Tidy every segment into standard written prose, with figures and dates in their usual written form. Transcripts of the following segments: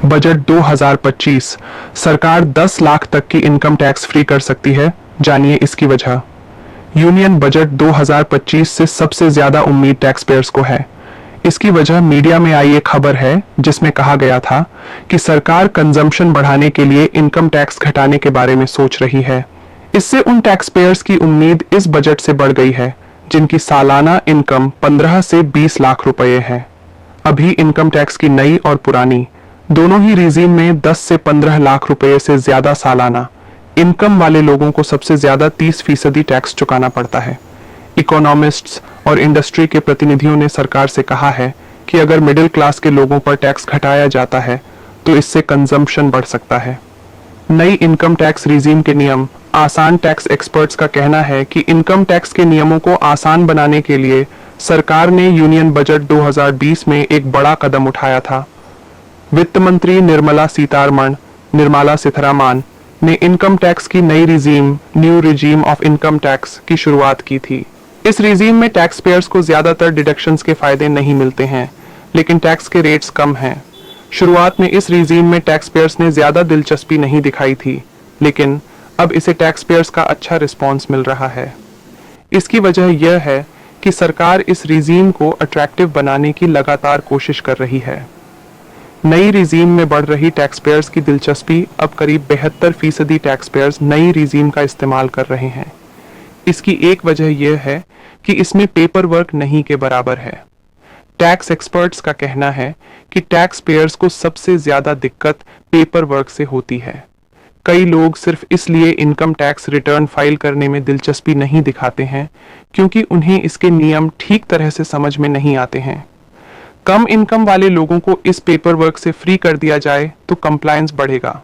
Budget 2025 सरकार 10 लाख तक की इनकम टैक्स फ्री कर सकती है। जानिए इसकी वजह। यूनियन बजट 2025 से सबसे ज्यादा उम्मीद टैक्स पेयर्स को है। इसकी वजह मीडिया में आई एक खबर है जिसमें कहा गया था कि सरकार कंजम्पशन बढ़ाने के लिए इनकम टैक्स घटाने के बारे में सोच रही है। इससे उन टैक्स पेयर्स की उम्मीद इस बजट से बढ़ गई है जिनकी सालाना इनकम 15 से 20 लाख रुपए है। अभी इनकम टैक्स की नई और पुरानी दोनों ही रिजीम में 10 से 15 लाख रुपए से ज्यादा सालाना इनकम वाले लोगों को सबसे ज्यादा 30% टैक्स चुकाना पड़ता है। इकोनॉमिस्ट्स और इंडस्ट्री के प्रतिनिधियों ने सरकार से कहा है कि अगर मिडिल क्लास के लोगों पर टैक्स घटाया जाता है तो इससे कंजम्पशन बढ़ सकता है। नई इनकम टैक्स रिजीम के नियम आसान टैक्स एक्सपर्ट्स का कहना है कि इनकम टैक्स के नियमों को आसान बनाने के लिए सरकार ने यूनियन बजट 2020 में एक बड़ा कदम उठाया था। वित्त मंत्री निर्मला सीतारमण ने इनकम टैक्स की नई regime new regime of income tax की शुरुआत की थी। इस रिजीम में टैक्स पेयर्स को ज्यादातर डिडक्शंस के फायदे नहीं मिलते हैं, लेकिन टैक्स के रेट्स कम हैं। शुरुआत में इस रिजीम में टैक्स पेयर्स ने ज्यादा दिलचस्पी नहीं दिखाई थी, लेकिन अब इसे टैक्स पेयर्स का अच्छा रिस्पॉन्स मिल रहा है। इसकी वजह यह है कि सरकार इस रिजीम को अट्रैक्टिव बनाने की लगातार कोशिश कर रही है। नई रिजीम में बढ़ रही टैक्स पेयर्स की दिलचस्पी अब करीब 72% टैक्स पेयर्स नई रिजीम का इस्तेमाल कर रहे हैं। इसकी एक वजह यह है कि इसमें पेपर वर्क नहीं के बराबर है। टैक्स एक्सपर्ट्स का कहना है कि टैक्स पेयर्स को सबसे ज्यादा दिक्कत पेपर वर्क से होती है। कई लोग सिर्फ इसलिए इनकम टैक्स रिटर्न फाइल करने में दिलचस्पी नहीं दिखाते हैं क्योंकि उन्हें इसके नियम ठीक तरह से समझ में नहीं आते हैं। कम इनकम वाले लोगों को इस पेपर वर्क से फ्री कर दिया जाए तो कंप्लायंस बढ़ेगा।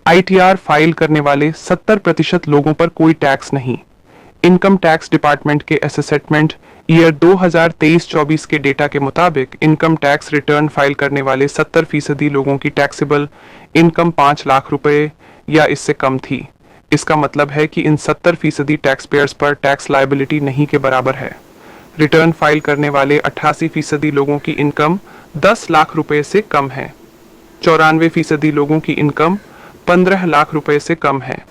आईटीआर फाइल करने वाले 70% लोगों पर कोई टैक्स नहीं। इनकम टैक्स डिपार्टमेंट के असेसमेंट ईयर 2023-24 के डेटा के मुताबिक इनकम टैक्स रिटर्न फाइल करने वाले 70% लोगों की टैक्सेबल इनकम 5 लाख रुपए या इससे कम थी। इसका मतलब है कि इन 70% टैक्स पेयर्स पर टैक्स लायबिलिटी नहीं के बराबर है। रिटर्न फाइल करने वाले 88% लोगों की इनकम 10 लाख रुपए से कम है। 94% लोगों की इनकम 15 लाख रुपए से कम है।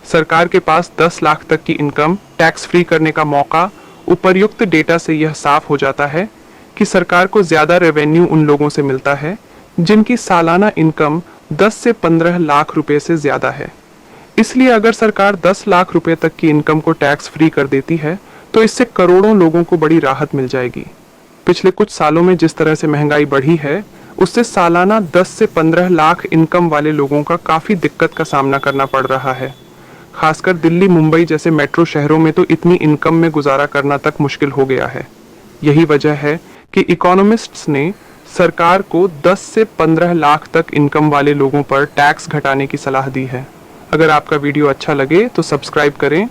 सरकार के पास 10 लाख तक की इनकम टैक्स फ्री करने का मौका। उपर्युक्त डेटा से यह साफ हो जाता है कि सरकार को ज्यादा रेवेन्यू उन लोगों से मिलता है जिनकी सालाना इनकम 10 से 15 लाख रुपए से ज्यादा है। इसलिए अगर सरकार 10 लाख रुपए तक की इनकम को टैक्स फ्री कर देती है तो इससे करोड़ों लोगों को बड़ी राहत मिल जाएगी। पिछले कुछ सालों में जिस तरह से महंगाई बढ़ी है उससे सालाना 10 से 15 लाख इनकम वाले लोगों का काफी दिक्कत का सामना करना पड़ रहा है। खासकर दिल्ली, मुंबई जैसे मेट्रो शहरों में तो इतनी इनकम में गुजारा करना तक मुश्किल हो गया है। यही वजह है कि इकोनॉमिस्ट्स ने सरकार को 10 से 15 लाख तक इनकम वाले लोगों पर टैक्स घटाने की सलाह दी है। अगर आपका वीडियो अच्छा लगे तो सब्सक्राइब करें